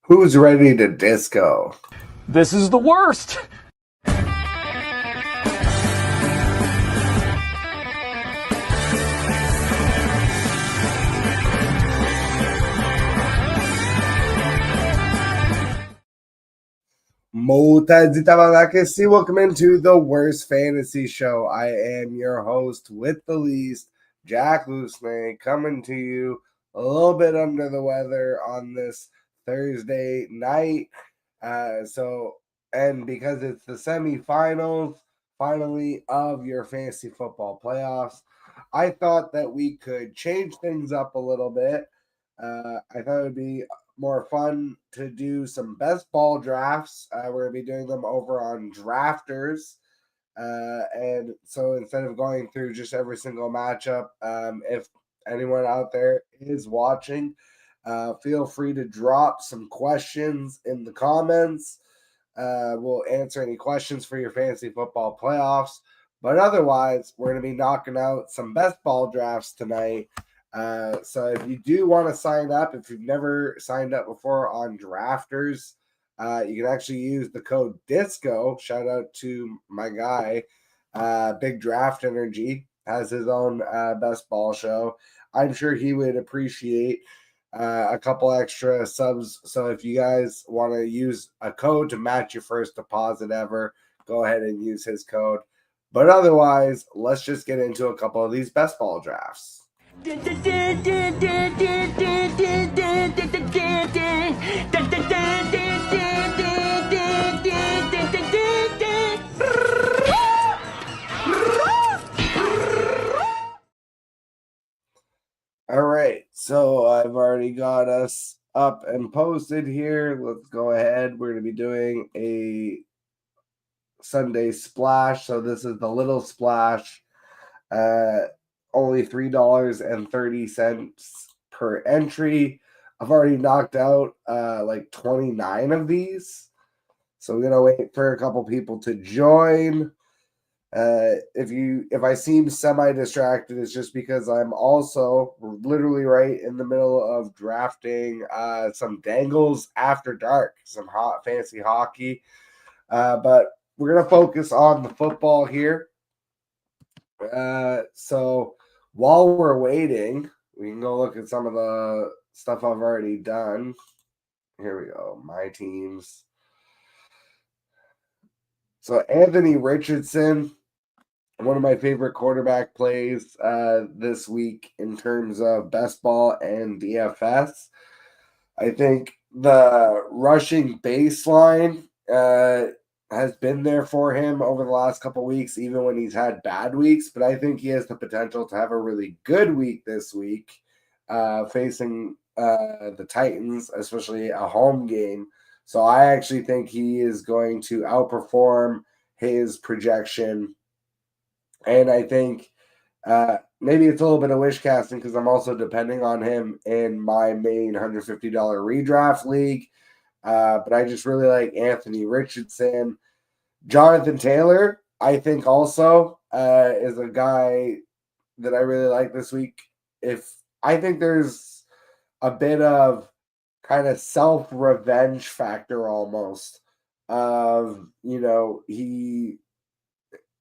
Who's ready to disco? This is the worst. Welcome into the Worst Fantasy Show. I am your host with the least, Jack Lusney, coming to you a little bit under the weather on this Thursday night. And because it's the semifinals, finally, of your fantasy football playoffs, I thought that we could change things up a little bit. I thought it would be more fun to do some best ball drafts. We're going to be doing them over on Drafters. And so instead of going through just every single matchup, if anyone out there is watching, feel free to drop some questions in the comments. We'll answer any questions for your fantasy football playoffs. But otherwise, we're going to be knocking out some best ball drafts tonight. So if you do want to sign up, if you've never signed up before on Drafters, you can actually use the code DISCO. Shout out to my guy, Big Draft Energy, has his own best ball show. I'm sure he would appreciate a couple extra subs. So if you guys want to use a code to match your first deposit ever, go ahead and use his code. But otherwise, let's just get into a couple of these best ball drafts. All right, so I've already got us up and posted here. Let's go ahead. We're going to be doing a Sunday splash. So this is the little splash. Only $3.30 per entry. I've already knocked out like 29 of these. So we're gonna wait for a couple people to join. If I seem semi-distracted, it's just because I'm also literally right in the middle of drafting some dangles after dark, some hot fantasy hockey. But we're gonna focus on the football here. So while we're waiting, we can go look at some of the stuff I've already done. Here we go. My teams. So Anthony Richardson, one of my favorite quarterback plays this week in terms of best ball and DFS. I think the rushing baseline has been there for him over the last couple weeks, even when he's had bad weeks. But I think he has the potential to have a really good week this week, facing the Titans, especially a home game. So I actually think he is going to outperform his projection. And I think maybe it's a little bit of wish casting because I'm also depending on him in my main $150 redraft league. But I just really like Anthony Richardson. Jonathan Taylor, I think also is a guy that I really like this week. If I think there's a bit of kind of self-revenge factor almost of, he a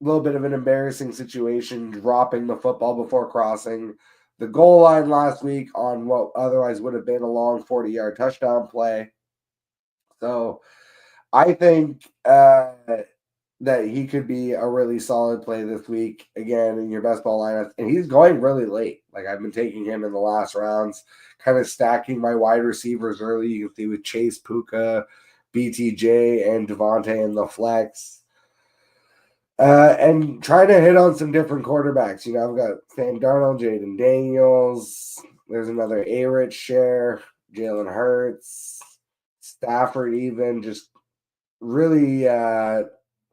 little bit of an embarrassing situation dropping the football before crossing the goal line last week on what otherwise would have been a long 40-yard touchdown play. So I think that he could be a really solid play this week, again, in your best ball lineup. And he's going really late. Like, I've been taking him in the last rounds, kind of stacking my wide receivers early. You can see with Chase, Puka, BTJ, and Devontae in the flex. And trying to hit on some different quarterbacks. I've got Sam Darnold, Jaden Daniels. There's another A-Rich share, Jalen Hurts, Stafford even, just really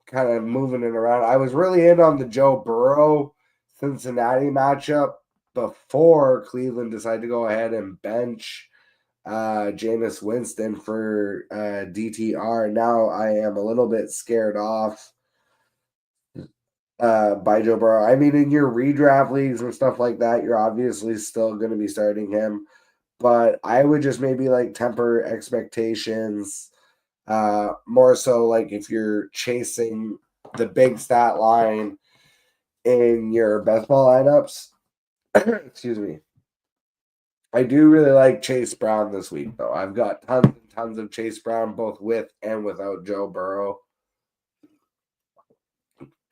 kind of moving it around. I was really in on the Joe Burrow Cincinnati matchup before Cleveland decided to go ahead and bench Jameis Winston for DTR. Now I am a little bit scared off by Joe Burrow. I mean, in your redraft leagues and stuff like that, you're obviously still going to be starting him. but I would just maybe like temper expectations. More so like if you're chasing the big stat line in your best ball lineups. Excuse me. I do really like Chase Brown this week, though. I've got tons and tons of Chase Brown, both with and without Joe Burrow.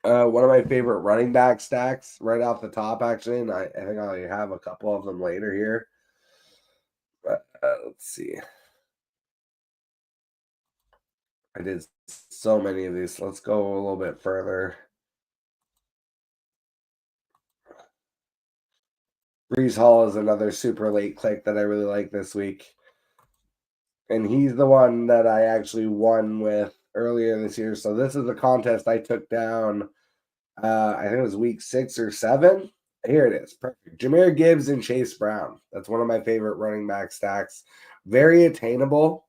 One of my favorite running back stacks right off the top, actually, and I think I'll have a couple of them later here. But let's see. I did so many of these. Let's go a little bit further. Brees Hall is another super late click that I really like this week. And he's the one that I actually won with earlier this year. So this is a contest I took down. I think it was week 6 or 7. Here it is. Perfect. Jahmyr Gibbs and Chase Brown. That's one of my favorite running back stacks. Very attainable.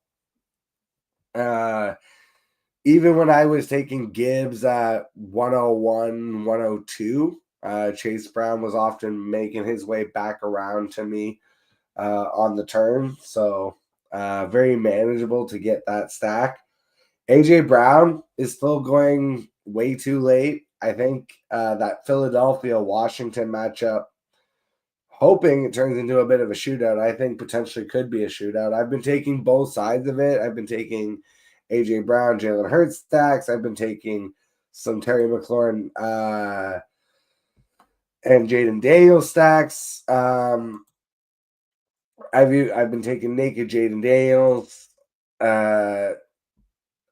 Even when I was taking Gibbs at 101, 102, Chase Brown was often making his way back around to me on the turn. So very manageable to get that stack. AJ Brown is still going way too late. I think that Philadelphia-Washington matchup, hoping it turns into a bit of a shootout, I think potentially could be a shootout. I've been taking both sides of it. I've been taking AJ Brown, Jalen Hurts stacks. I've been taking some Terry McLaurin and Jaden Daniels stacks. I've been taking naked Jaden Daniels.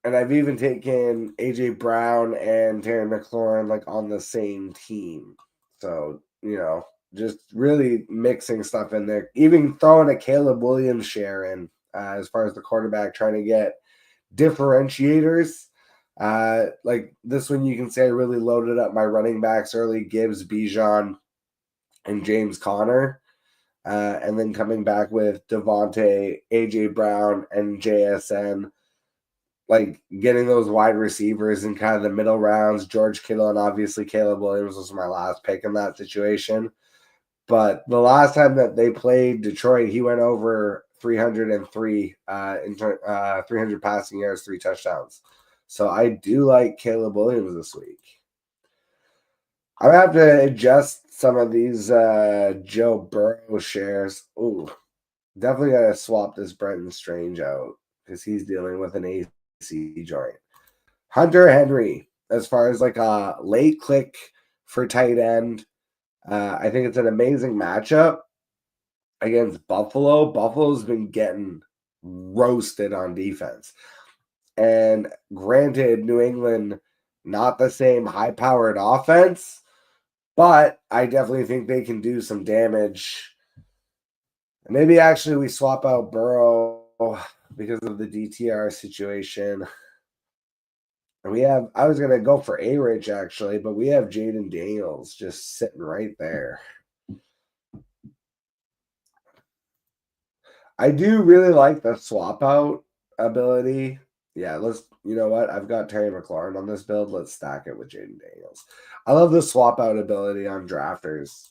And I've even taken AJ Brown and Terry McLaurin like on the same team. So, just really mixing stuff in there. Even throwing a Caleb Williams share in as far as the quarterback, trying to get differentiators. Like this one, you can say I really loaded up my running backs early: Gibbs, Bijan, and James Conner. And then coming back with Devontae, AJ Brown, and JSN. Like getting those wide receivers in kind of the middle rounds. George Kittle and obviously Caleb Williams was my last pick in that situation. But the last time that they played Detroit, he went over 303 300 passing yards, 3 touchdowns. So I do like Caleb Williams this week. I'm going to have to adjust some of these Joe Burrow shares. Ooh, definitely got to swap this Brenton Strange out because he's dealing with an AC joint. Hunter Henry, as far as like a late click for tight end, I think it's an amazing matchup against Buffalo. Buffalo's been getting roasted on defense. And granted, New England, not the same high-powered offense, but I definitely think they can do some damage. Maybe actually we swap out Burrow because of the DTR situation. And I was going to go for A-Rich actually, but we have Jaden Daniels just sitting right there. I do really like the swap out ability. Yeah, you know what? I've got Terry McLaurin on this build. Let's stack it with Jaden Daniels. I love the swap out ability on drafters.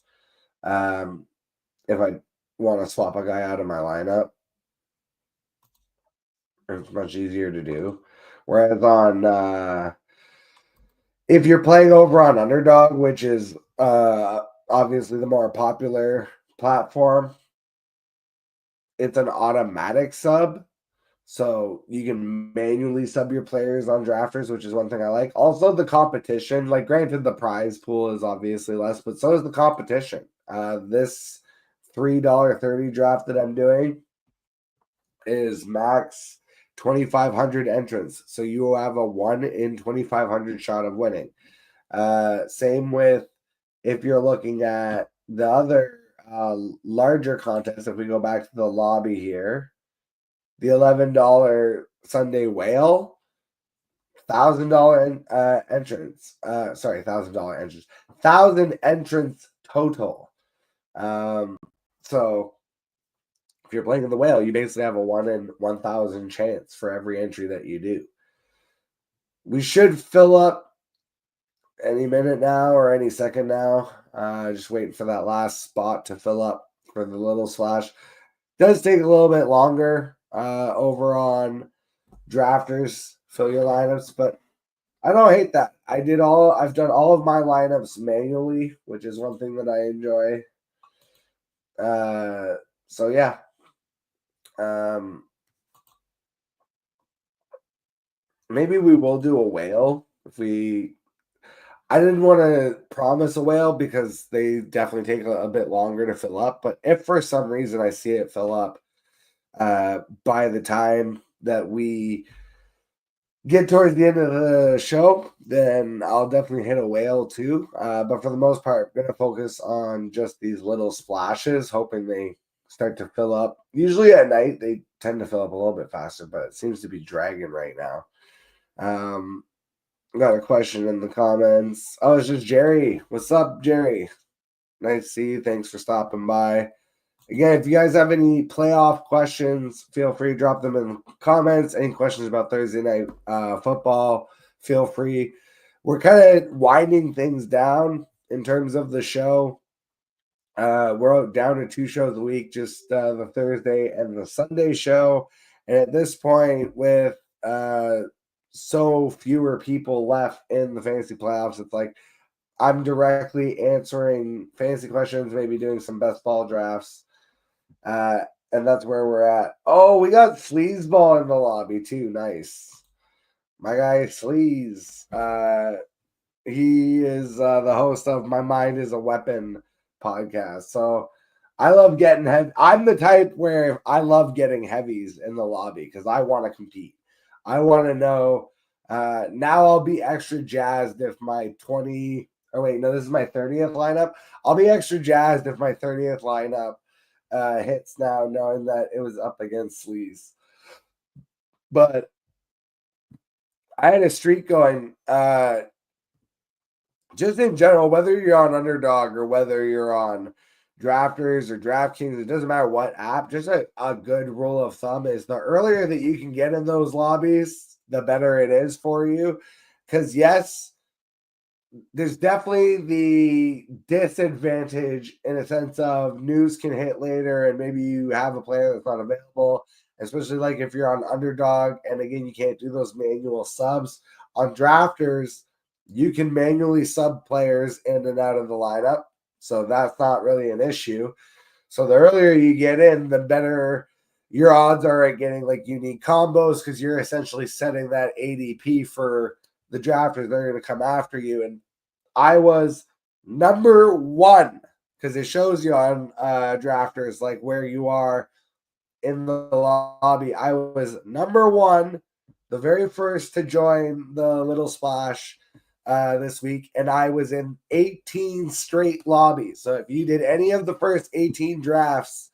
If I want to swap a guy out of my lineup, it's much easier to do. Whereas on if you're playing over on Underdog, which is obviously the more popular platform, it's an automatic sub. So you can manually sub your players on drafters, which is one thing I like. Also, the competition. Like, granted, the prize pool is obviously less, but so is the competition. This $3.30 draft that I'm doing is max 2,500 entrants. So you will have a 1 in 2,500 shot of winning. Same with if you're looking at the other larger contest. If we go back to the lobby here, the $11 Sunday Whale, $1,000 entrance. Sorry, $1,000 entrance. 1,000 entrants total. So if you're playing in the Whale, you basically have a 1 in 1,000 chance for every entry that you do. We should fill up any minute now or any second now. Just waiting for that last spot to fill up for the little splash. Does take a little bit longer over on Drafters, fill your lineups, but I don't hate that. I've done all of my lineups manually, which is one thing that I enjoy. So yeah. Maybe we will do a whale I didn't want to promise a whale because they definitely take a bit longer to fill up, but if for some reason I see it fill up by the time that we get towards the end of the show, then I'll definitely hit a whale too. But for the most part, I'm going to focus on just these little splashes, hoping they start to fill up. Usually at night, they tend to fill up a little bit faster, but it seems to be dragging right now. Got a question in the comments. Oh, it's just Jerry. What's up, Jerry? Nice to see you. Thanks for stopping by. Again, if you guys have any playoff questions, feel free to drop them in the comments. Any questions about Thursday night football, feel free. We're kind of winding things down in terms of the show. We're down to 2 shows a week, just the Thursday and the Sunday show. And at this point, with so fewer people left in the fantasy playoffs, it's like I'm directly answering fantasy questions, maybe doing some best ball drafts. And that's where we're at. Oh, we got Sleazeball in the lobby too. Nice. My guy Sleaze. He is the host of My Mind is a Weapon podcast. So I love getting heavy. I'm the type where I love getting heavies in the lobby because I want to compete. I want to know. Now I'll be extra jazzed if my 20. Oh, wait, no, this is my 30th lineup. I'll be extra jazzed if my 30th lineup hits now, knowing that it was up against Sleaze. But I had a streak going. Just in general, whether you're on Underdog or whether you're on Drafters or DraftKings, it doesn't matter what app, just a good rule of thumb is the earlier that you can get in those lobbies, the better it is for you. Because, yes, there's definitely the disadvantage in a sense of news can hit later and maybe you have a player that's not available, especially like if you're on Underdog. And again, you can't do those manual subs. On Drafters, you can manually sub players in and out of the lineup. So that's not really an issue. So the earlier you get in, the better your odds are at getting like unique combos because you're essentially setting that ADP for the drafters. They're going to come after you. And I was number 1 because it shows you on drafters like where you are in the lobby. I was number 1, the very first to join the Little Splash this week, and I was in 18 straight lobbies. So if you did any of the first 18 drafts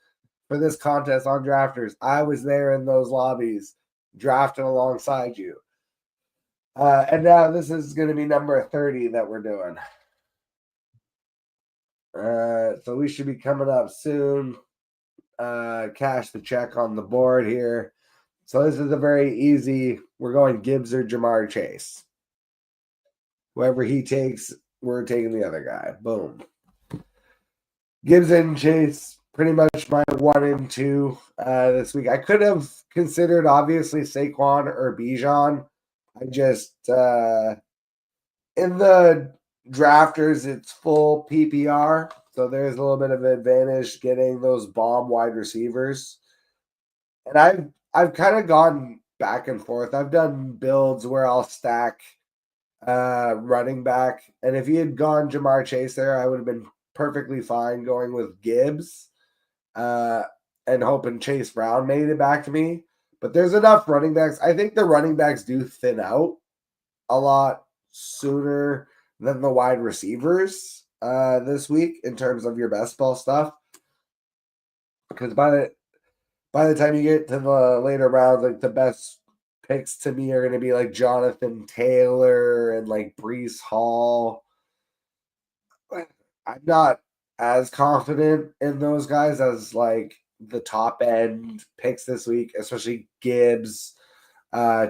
for this contest on Drafters, I was there in those lobbies drafting alongside you. And now this is going to be number 30 that we're doing. So we should be coming up soon. Cash the check on the board here. So this is a very easy, we're going Gibbs or Jamar Chase. Whoever he takes, we're taking the other guy. Boom. Gibbs and Chase, pretty much my 1 and 2 this week. I could have considered, obviously, Saquon or Bijan. I just, in the drafters, it's full PPR. So there's a little bit of an advantage getting those bomb wide receivers. And I've kind of gone back and forth. I've done builds where I'll stack running back. And if he had gone Jamar Chase there, I would have been perfectly fine going with Gibbs and hoping Chase Brown made it back to me. But there's enough running backs. I think the running backs do thin out a lot sooner than the wide receivers this week in terms of your best ball stuff. Because by the time you get to the later rounds, like the best picks to me are going to be like Jonathan Taylor and like Breece Hall. I'm not as confident in those guys as like the top end picks this week, especially Gibbs,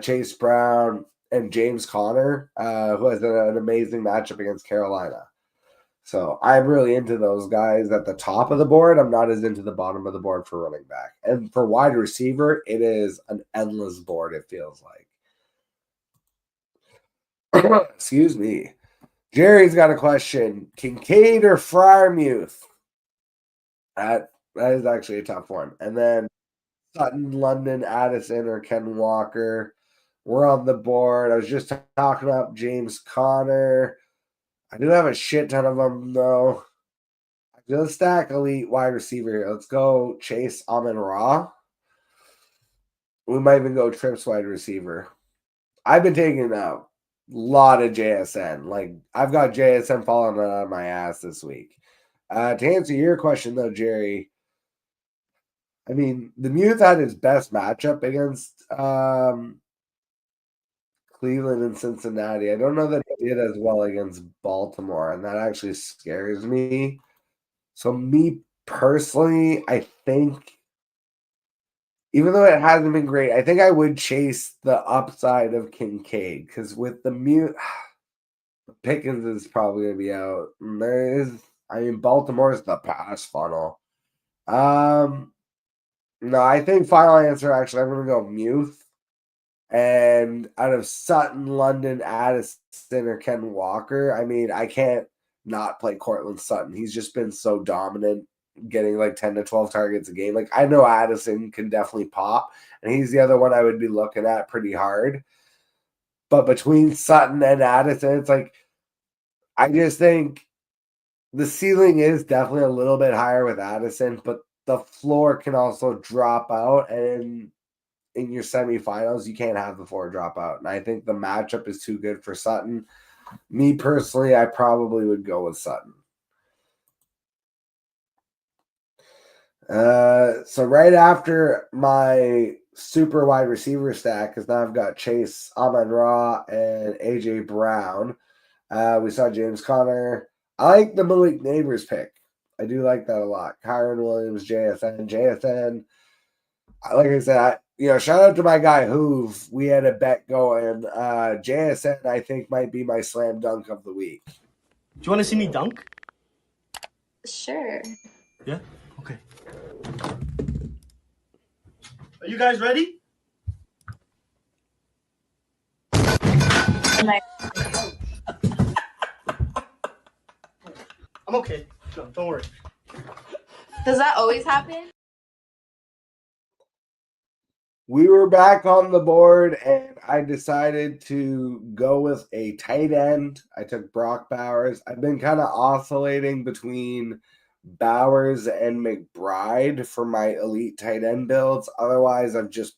Chase Brown, and James Conner, who has an amazing matchup against Carolina. So I'm really into those guys at the top of the board. I'm not as into the bottom of the board for running back. And for wide receiver, it is an endless board, it feels like. Excuse me. Jerry's got a question. Kincaid or Freiermuth? That is actually a tough one. And then Sutton, London, Addison, or Ken Walker. We're on the board. I was just talking about James Conner. I do have a shit ton of them, though. Let's stack elite wide receiver here. Let's go Chase Amon-Ra. We might even go Trips wide receiver. I've been taking a lot of JSN. Like, I've got JSN falling out of my ass this week. To answer your question, though, Jerry, I mean, the Muth had his best matchup against Cleveland and Cincinnati. I don't know that he did as well against Baltimore, and that actually scares me. So me personally, I think, even though it hasn't been great, I think I would chase the upside of Kincaid because with the Mute, Pickens is probably going to be out. And there is, I mean, Baltimore's the pass funnel. No, I think final answer, actually, I'm going to go Muth. And out of Sutton, London, Addison, or Ken Walker, I mean, I can't not play Cortland Sutton. He's just been so dominant, getting like 10 to 12 targets a game. Like, I know Addison can definitely pop, and he's the other one I would be looking at pretty hard. But between Sutton and Addison, it's like, I just think the ceiling is definitely a little bit higher with Addison, but the floor can also drop out. And in your semifinals, you can't have the floor drop out. And I think the matchup is too good for Sutton. Me personally, I probably would go with Sutton. So right after my super wide receiver stack, because now I've got Chase, Amon-Ra, and AJ Brown. We saw James Conner. I like the Malik Neighbors pick. I do like that a lot. Kyron Williams, JSN. Like I said, shout out to my guy Hoove. We had a bet going. JSN, I think, might be my slam dunk of the week. Do you want to see me dunk? Sure. Yeah? Okay. Are you guys ready? Am I- I'm okay. No, don't worry. Does that always happen? We were back on the board, and I decided to go with a tight end. I took Brock Bowers. I've been kind of oscillating between Bowers and McBride for my elite tight end builds. Otherwise, I've just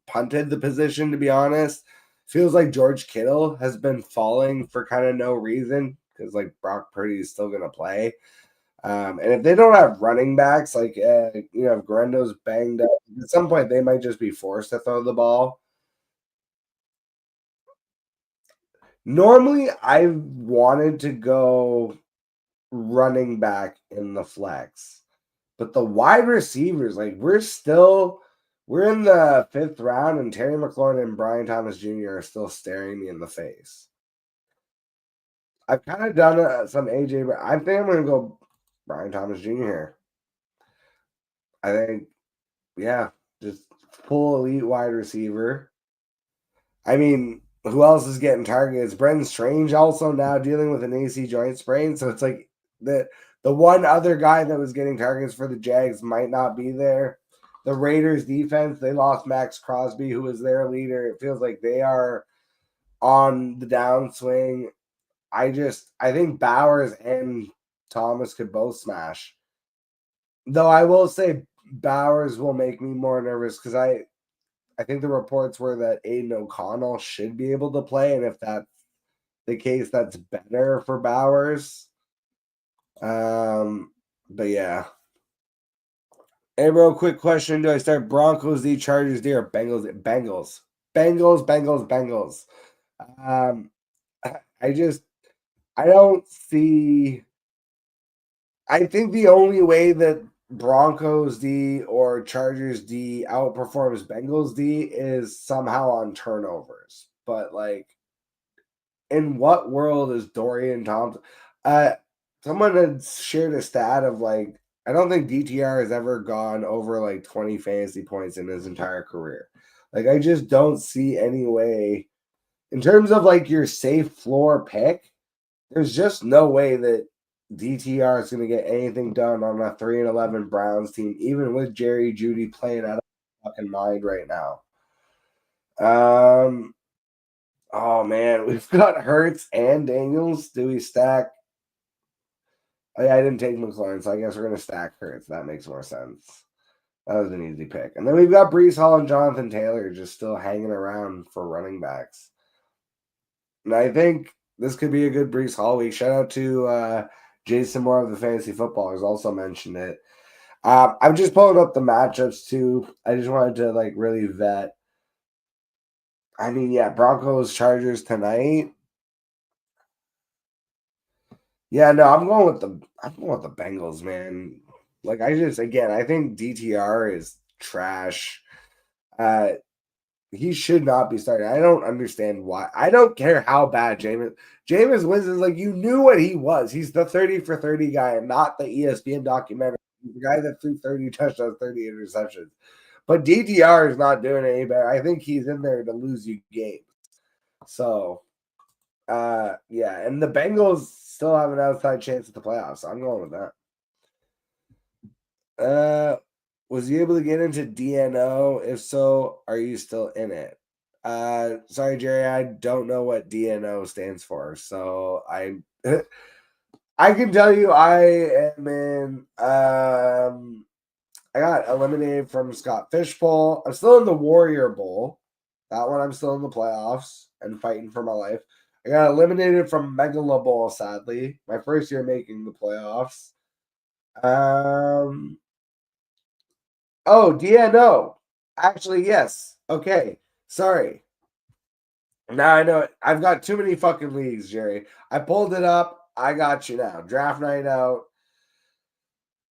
punted the position, to be honest. Feels like George Kittle has been falling for kind of no reason because, like, Brock Purdy is still going to play. And if they don't have running backs, like, if Grendo's banged up, at some point they might just be forced to throw the ball. Normally, I wanted to go running back in the flex, but the wide receivers, like, we're in the 5th round, and Terry McLaurin and Brian Thomas Jr. are still staring me in the face. I've kind of done some AJ, but I think I'm going to go Brian Thomas Jr. here. I think, yeah, just full elite wide receiver. I mean, who else is getting targets? Brendan Strange also now dealing with an AC joint sprain, so it's like the one other guy that was getting targets for the Jags might not be there. The Raiders defense, they lost Max Crosby, who was their leader. It feels like they are on the downswing. I think Bowers and Thomas could both smash. Though I will say Bowers will make me more nervous because I think the reports were that Aiden O'Connell should be able to play, and if that's the case, that's better for Bowers. But yeah. Hey, real quick question: do I start Broncos D, Chargers D, or Bengals? Bengals. I don't see. I think the only way that Broncos D or Chargers D outperforms Bengals D is somehow on turnovers. But, like, in what world is Dorian Thompson? someone had shared a stat of like, I don't think DTR has ever gone over like 20 fantasy points in his entire career. Like, I just don't see any way in terms of like your safe floor pick. There's just no way that DTR is going to get anything done on a 3-11 Browns team, even with Jerry Jeudy playing out of fucking mind right now. Oh man, we've got Hurts and Daniels. Do we stack? Oh, yeah, I didn't take McLaurin, so I guess we're going to stack Hurts. That makes more sense. That was an easy pick. And then we've got Breece Hall and Jonathan Taylor just still hanging around for running backs. And I think this could be a good Breece Hall week. Shout out to Jason Moore of the Fantasy Footballers also mentioned it. I'm just pulling up the matchups too. I just wanted to like really vet. I mean, yeah, Broncos Chargers tonight. Yeah, no, I'm going with the Bengals, man. Like I think DTR is trash. He should not be starting. I don't understand why. I don't care how bad Jameis Winston is. Like, you knew what he was. He's the 30 for 30 guy and not the ESPN documentary. The guy that threw 30 touchdowns, 30 interceptions. But DTR is not doing any better. I think he's in there to lose you games. So, yeah. And the Bengals still have an outside chance at the playoffs. So I'm going with that. Was you able to get into DNO? If so, are you still in it? Sorry, Jerry, I don't know what DNO stands for. So I can tell you I am in I got eliminated from Scott Fish Bowl. I'm still in the Warrior Bowl. That one I'm still in the playoffs and fighting for my life. I got eliminated from Megala Bowl, sadly. My first year making the playoffs. Oh, DNO. Actually, yes. Okay. Sorry. Now I know it. I've got too many fucking leagues, Jerry. I pulled it up. I got you now. Draft night out.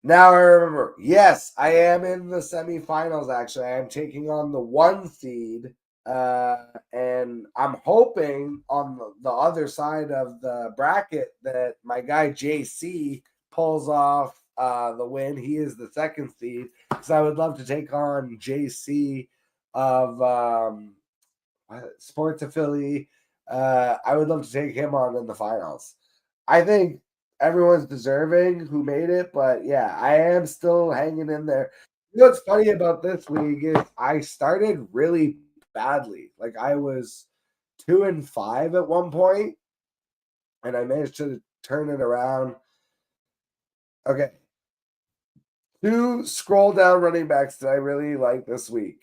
Now I remember. Yes, I am in the semifinals, actually. I am taking on the 1 seed. And I'm hoping on the other side of the bracket that my guy JC pulls off the win. He is the 2nd seed, because I would love to take on JC of Sports Affiliate. I would love to take him on in the finals. I think everyone's deserving who made it, but yeah, I am still hanging in there. You know what's funny about this league is I started really badly. Like, I was 2-5 at one point, and I managed to turn it around. Okay. 2 scroll down running backs that I really like this week.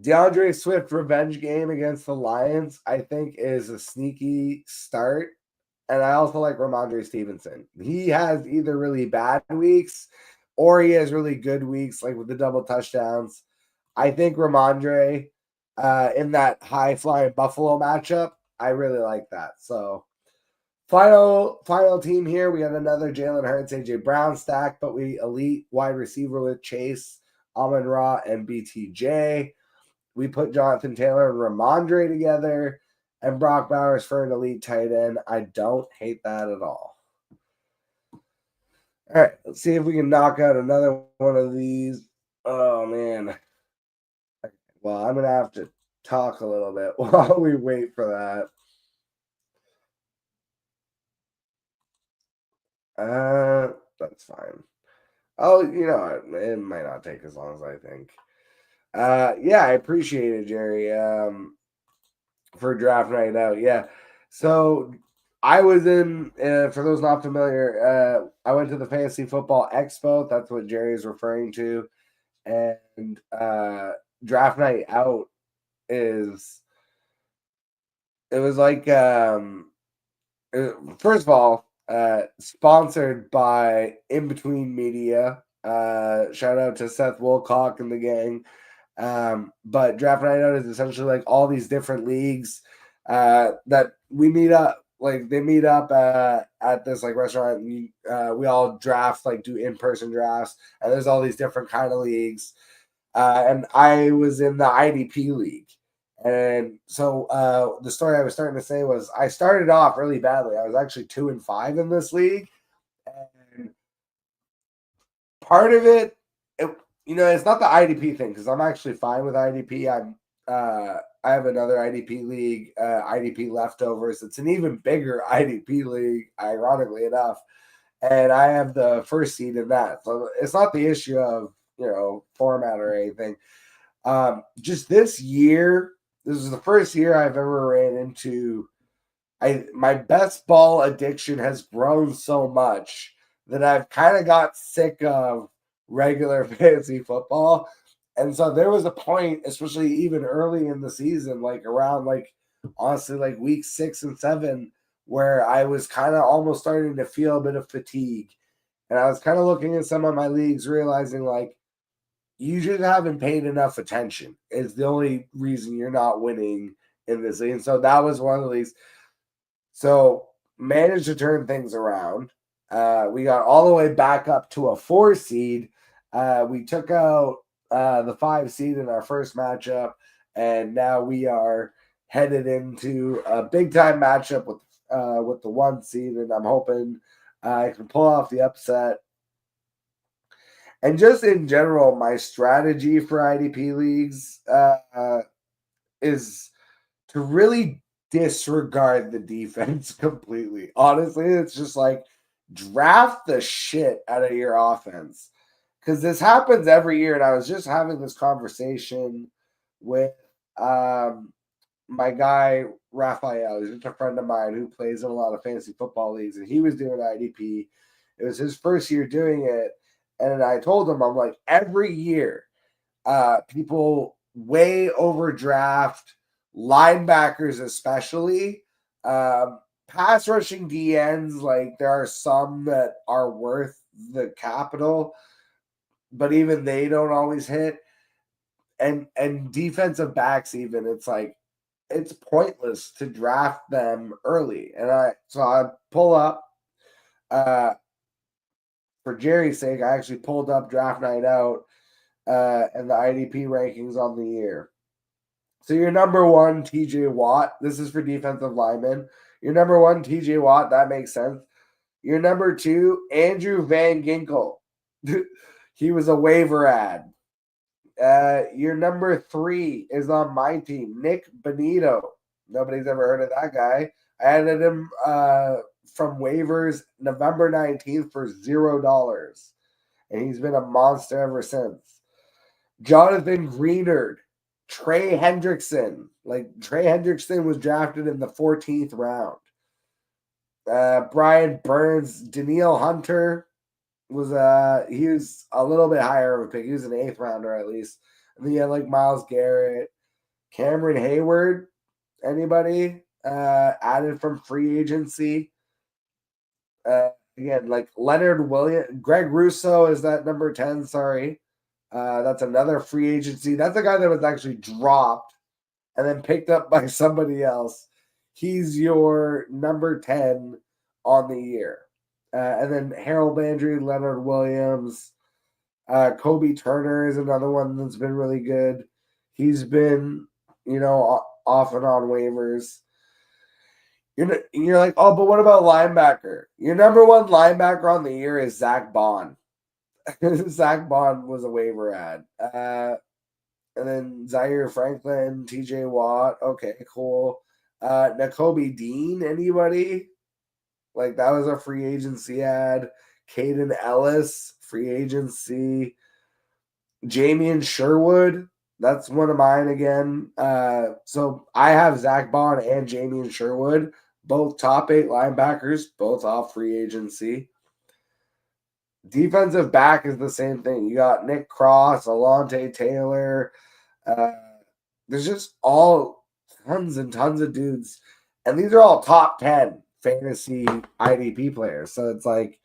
DeAndre Swift revenge game against the Lions, I think, is a sneaky start. And I also like Ramondre Stevenson. He has either really bad weeks or he has really good weeks, like with the double touchdowns. I think Ramondre in that high-flying Buffalo matchup, I really like that. So, final team here. We have another Jalen Hurts, AJ Brown stack, but we elite wide receiver with Chase, Amon-Ra, and BTJ. We put Jonathan Taylor and Ramondre together, and Brock Bowers for an elite tight end. I don't hate that at all. All right, let's see if we can knock out another one of these. Oh, man. Well, I'm going to have to talk a little bit while we wait for that. That's fine. Oh, you know, it might not take as long as I think. Yeah, I appreciate it, Jerry, for draft night out. Yeah. So I was in, for those not familiar, I went to the Fantasy Football Expo. That's what Jerry is referring to. And draft night out it was like, first of all, sponsored by In Between Media. Shout out to Seth Wilcock and the gang. But Draft Night Out is essentially like all these different leagues that we meet up. Like, they meet up at this like restaurant, and we all draft, like do in-person drafts, and there's all these different kind of leagues. And I was in the IDP league, And so the story I was starting to say was I started off really badly. I was actually 2-5 in this league. And part of it, it's not the IDP thing because I'm actually fine with IDP. I have another IDP league, IDP leftovers. It's an even bigger IDP league, ironically enough, and I have the first seed in that. So it's not the issue of format or anything. Just this year, this is the first year I've ever ran into. My best ball addiction has grown so much that I've kind of got sick of regular fantasy football. And so there was a point, especially even early in the season, like around honestly like week 6 and 7, where I was kind of almost starting to feel a bit of fatigue. And I was kind of looking at some of my leagues, realizing like you just haven't paid enough attention. It's the only reason you're not winning in this league. And so that was one of the leagues. So managed to turn things around. We got all the way back up to a 4 seed. We took out the 5 seed in our first matchup, and now we are headed into a big time matchup with the 1 seed, and I'm hoping I can pull off the upset. And just in general, my strategy for IDP leagues is to really disregard the defense completely. Honestly, it's just like draft the shit out of your offense. Because this happens every year. And I was just having this conversation with my guy, Raphael. He's just a friend of mine who plays in a lot of fantasy football leagues. And he was doing IDP. It was his first year doing it. And I told him, I'm like, every year, people way overdraft linebackers, especially. Pass rushing DNs, like there are some that are worth the capital, but even they don't always hit. And defensive backs, even it's like it's pointless to draft them early. And I pull up. For Jerry's sake, I actually pulled up Draft Night Out and the IDP rankings on the year. So your number 1, TJ Watt. This is for defensive linemen. Your number 1, TJ Watt. That makes sense. Your number 2, Andrew Van Ginkel. He was a waiver ad. Your number 3 is on my team, Nick Benito. Nobody's ever heard of that guy. I added him from waivers November 19th for $0. And he's been a monster ever since. Jonathan Greenard, Trey Hendrickson. Like Trey Hendrickson was drafted in the 14th round. Brian Burns, Danielle Hunter was he was a little bit higher of a pick. He was an 8th rounder at least. And then you had like Myles Garrett, Cameron Hayward. Anybody added from free agency? Again, like Leonard Williams, Greg Russo is that number 10. Sorry. That's another free agency. That's a guy that was actually dropped and then picked up by somebody else. He's your number 10 on the year. And then Harold Landry, Leonard Williams, Kobe Turner is another one that's been really good. He's been, off and on waivers. You're like, oh, but what about linebacker? Your number 1 linebacker on the year is Zach Bond. Zach Bond was a waiver ad. And then Zaire Franklin, TJ Watt. Okay, cool. Nakobe Dean, anybody? Like that was a free agency ad. Caden Ellis, free agency. Jamian Sherwood, that's one of mine again. So I have Zach Bond and Jamian Sherwood, both top 8 linebackers, both off free agency. Defensive back is the same thing. You got Nick Cross, Alontae Taylor. There's just all tons and tons of dudes. And these are all top 10 fantasy IDP players. So it's like,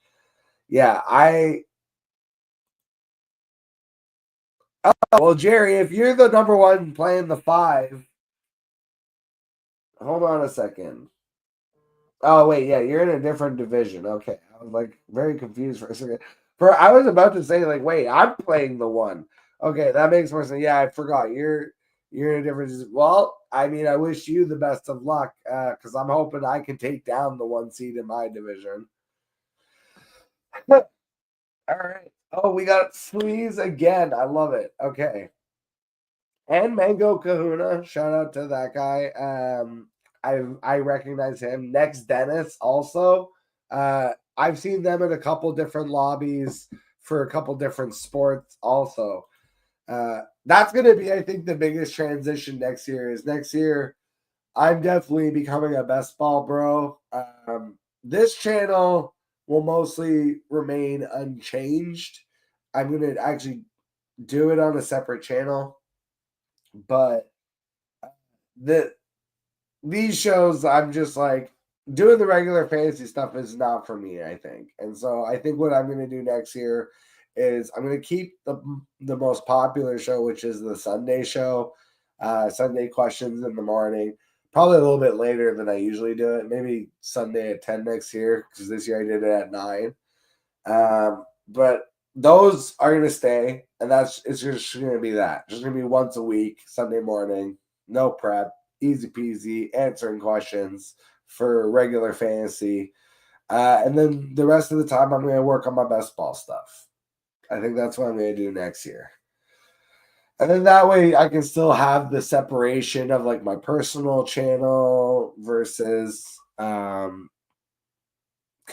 yeah, well, Jerry, if you're the number 1 playing the 5, hold on a second. Oh, wait, yeah, you're in a different division. Okay. I was like very confused for a second. I was about to say, like, wait, I'm playing the 1. Okay, that makes more sense. Yeah, I forgot. You're You're in a different. Well, I mean, I wish you the best of luck because I'm hoping I can take down the 1 seed in my division. All right. Oh, we got Sleaze again. I love it. Okay. And Mango Kahuna. Shout out to that guy. I recognize him. Next Dennis also. I've seen them in a couple different lobbies for a couple different sports also. That's going to be, I think, the biggest transition next year. Is next year, I'm definitely becoming a best ball bro. This channel will mostly remain unchanged. I'm going to actually do it on a separate channel, but these shows, I'm just like doing the regular fantasy stuff is not for me, I think. And so I think what I'm going to do next year is I'm going to keep the most popular show, which is the Sunday show, Sunday questions in the morning, probably a little bit later than I usually do it. Maybe Sunday at 10 next year, because this year I did it at 9. But those are going to stay, and it's just going to be that. Just going to be once a week, Sunday morning, no prep, easy peasy, answering questions for regular fantasy. And then the rest of the time, I'm going to work on my best ball stuff. I think that's what I'm going to do next year. And then that way I can still have the separation of like my personal channel versus kind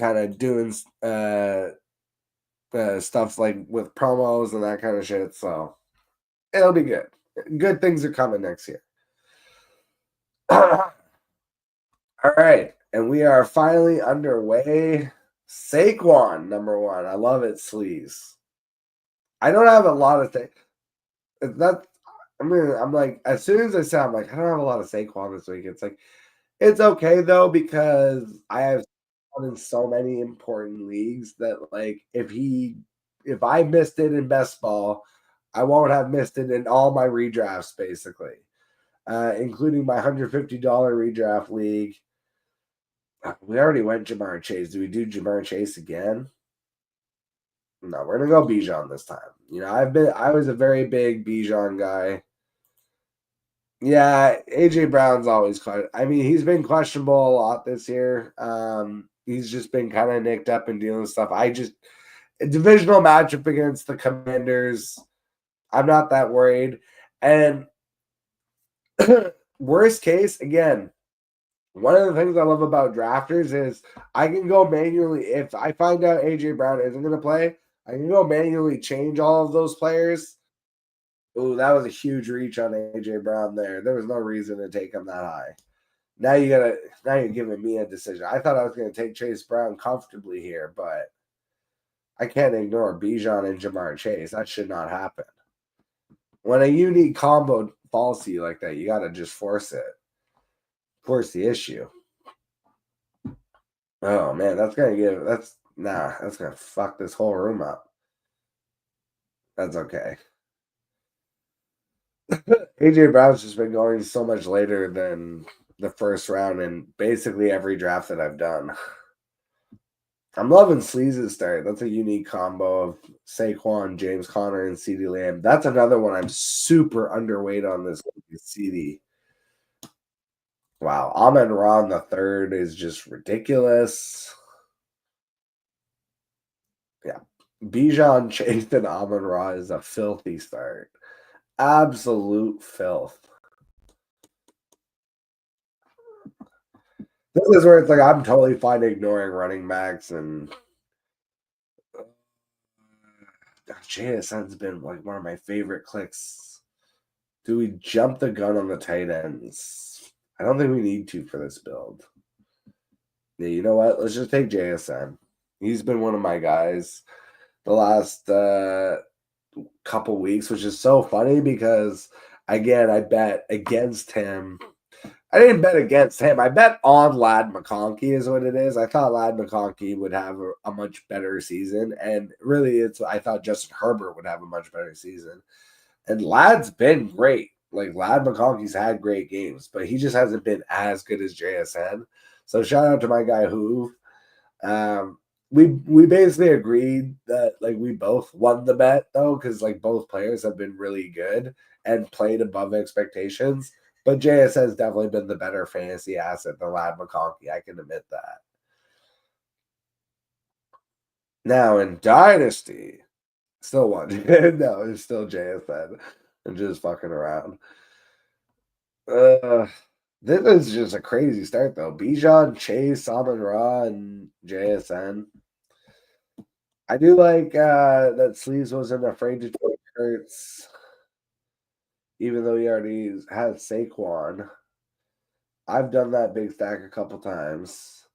of doing stuff like with promos and that kind of shit. So it'll be good. Good things are coming next year. All right. And we are finally underway. Saquon, number 1. I love it, Sleaze. I don't have a lot of things. I'm like, as soon as I say, I'm like, I don't have a lot of Saquon this week. It's like, it's okay though, because I have in so many important leagues that like if I missed it in best ball, I won't have missed it in all my redrafts basically, including my $150 redraft league. We already went Jamar Chase. Do we do Jamar Chase again? No, we're gonna go Bijan this time. You know, I was a very big Bijan guy. Yeah, AJ Brown's always he's been questionable a lot this year. He's just been kind of nicked up and dealing with stuff. A divisional matchup against the Commanders, I'm not that worried. And worst case, again, one of the things I love about drafters is I can go manually. If I find out AJ Brown isn't going to play, I can go manually change all of those players. Ooh, that was a huge reach on AJ Brown there. There was no reason to take him that high. Now you're giving me a decision. I thought I was going to take Chase Brown comfortably here, but I can't ignore Bijan and Jamar Chase. That should not happen. When a unique combo falls to you like that, you got to just force it. Force the issue. Oh man, that's gonna fuck this whole room up. That's okay. AJ Brown's just been going so much later than the first round in basically every draft that I've done. I'm loving Sleaze's start. That's a unique combo of Saquon, James Conner, and CeeDee Lamb. That's another one I'm super underweight on this CeeDee. Wow, Amon-Ra the third is just ridiculous. Yeah, Bijan, Chase, and Amon-Ra is a filthy start. Absolute filth. This is where it's like I'm totally fine ignoring running backs and JSN's been like one of my favorite clicks. Do we jump the gun on the tight ends? I don't think we need to for this build. Yeah, you know what? Let's just take JSN. He's been one of my guys the last couple weeks, which is so funny because, again, I bet against him. I didn't bet against him. I bet on Ladd McConkey is what it is. I thought Ladd McConkey would have a much better season. And really, I thought Justin Herbert would have a much better season. And Ladd's been great. Like, Ladd McConkey's had great games, but he just hasn't been as good as JSN. So shout out to my guy, Hoove. We basically agreed that, like, we both won the bet, though, because, like, both players have been really good. and played above expectations. But JS has definitely been the better fantasy asset than Ladd McConkey. I can admit that. Now in Dynasty, still one. No, it's still JSN. I'm just fucking around. This is just a crazy start though. Bijan, Chase, Amon Ra, and JSN. I do like that Sleeves wasn't afraid to take Hurts, even though he already has Saquon. I've done that big stack a couple times.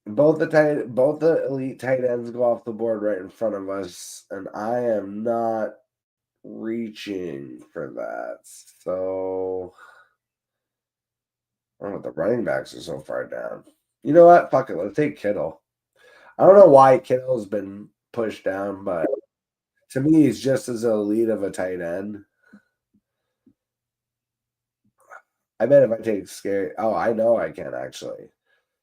Both the elite tight ends go off the board right in front of us, and I am not reaching for that. So I don't know what the running backs are so far down. You know what? Fuck it. Let's take Kittle. I don't know why Kittle's been pushed down, but to me, he's just as elite of a tight end. I bet if I take Scary... Oh, I know I can, actually.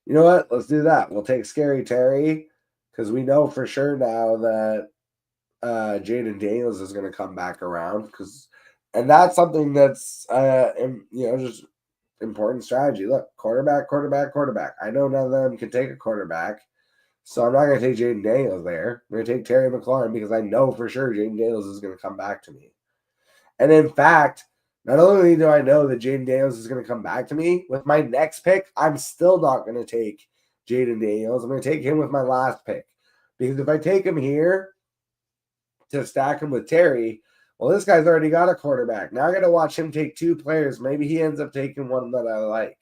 You know what? Let's do that. We'll take Scary Terry, because we know for sure now that Jaden Daniels is going to come back around. And that's something that's, just important strategy. Look, quarterback. I know none of them can take a quarterback. So I'm not going to take Jaden Daniels there. I'm going to take Terry McLaurin because I know for sure Jaden Daniels is going to come back to me. And in fact, not only do I know that Jaden Daniels is going to come back to me, with my next pick, I'm still not going to take Jaden Daniels. I'm going to take him with my last pick. Because if I take him here to stack him with Terry, well, this guy's already got a quarterback. Now I got to watch him take two players. Maybe he ends up taking one that I like.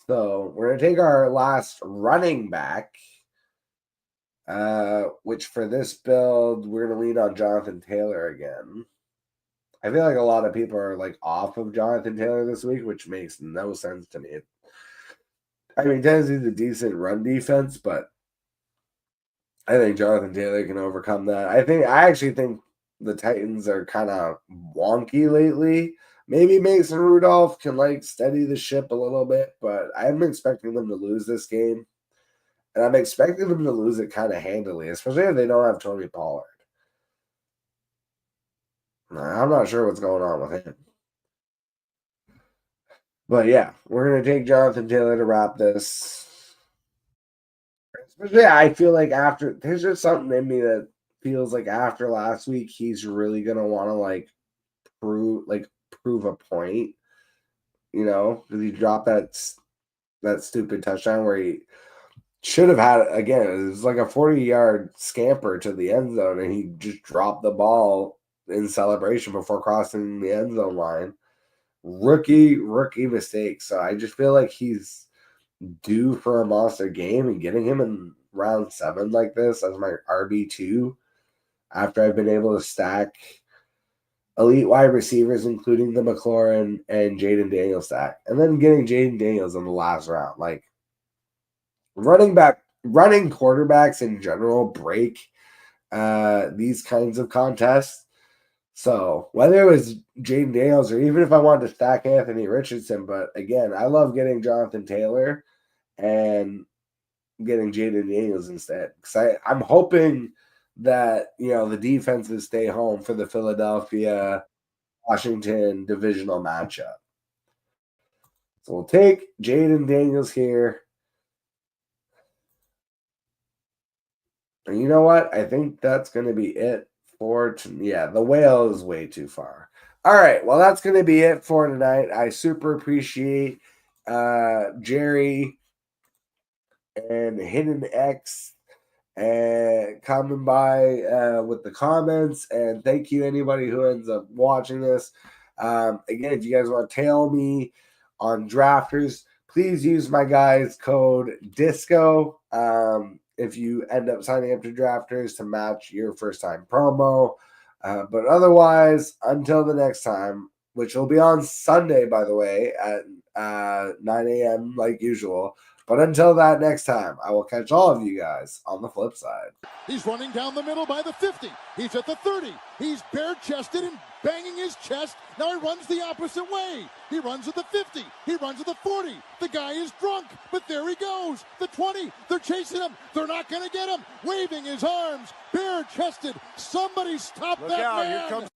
So we're going to take our last running back. Which for this build, we're going to lean on Jonathan Taylor again. I feel like a lot of people are like off of Jonathan Taylor this week, which makes no sense to me. I mean, Tennessee's a decent run defense, but I think Jonathan Taylor can overcome that. I actually think the Titans are kind of wonky lately. Maybe Mason Rudolph can like steady the ship a little bit, but I'm expecting them to lose this game. And I'm expecting them to lose it kind of handily, especially if they don't have Tony Pollard. I'm not sure what's going on with him. But yeah, we're going to take Jonathan Taylor to wrap this. Especially, I feel like there's just something in me that feels like after last week, he's really going to want to prove a point. You know, because he dropped that stupid touchdown where he should have had, again, it was like a 40-yard scamper to the end zone, and he just dropped the ball in celebration before crossing the end zone line. Rookie mistake. So I just feel like he's due for a monster game, and getting him in round 7 like this as my RB2 after I've been able to stack elite wide receivers, including the McLaurin and Jaden Daniels stack, and then getting Jaden Daniels in the last round. Like, running quarterbacks in general break these kinds of contests. So whether it was Jaden Daniels or even if I wanted to stack Anthony Richardson, but again, I love getting Jonathan Taylor and getting Jaden Daniels instead. Because I'm hoping that, the defenses stay home for the Philadelphia-Washington divisional matchup. So we'll take Jaden Daniels here. And you know what? I think that's going to be it for the whale is way too far. All right. Well, that's going to be it for tonight. I super appreciate Jerry and Hidden X coming by with the comments. And thank you, anybody who ends up watching this. Again, if you guys want to tail me on Drafters, please use my guy's code DISCO. If you end up signing up to Drafters to match your first time promo. But otherwise, until the next time, which will be on Sunday, by the way, at 9 a.m. like usual. But until that next time, I will catch all of you guys on the flip side. He's running down the middle by the 50. He's at the 30. He's bare-chested and banging his chest. Now he runs the opposite way. He runs at the 50. He runs at the 40. The guy is drunk, but there he goes. The 20. They're chasing him. They're not going to get him. Waving his arms, bare-chested. Somebody stop that man. Here comes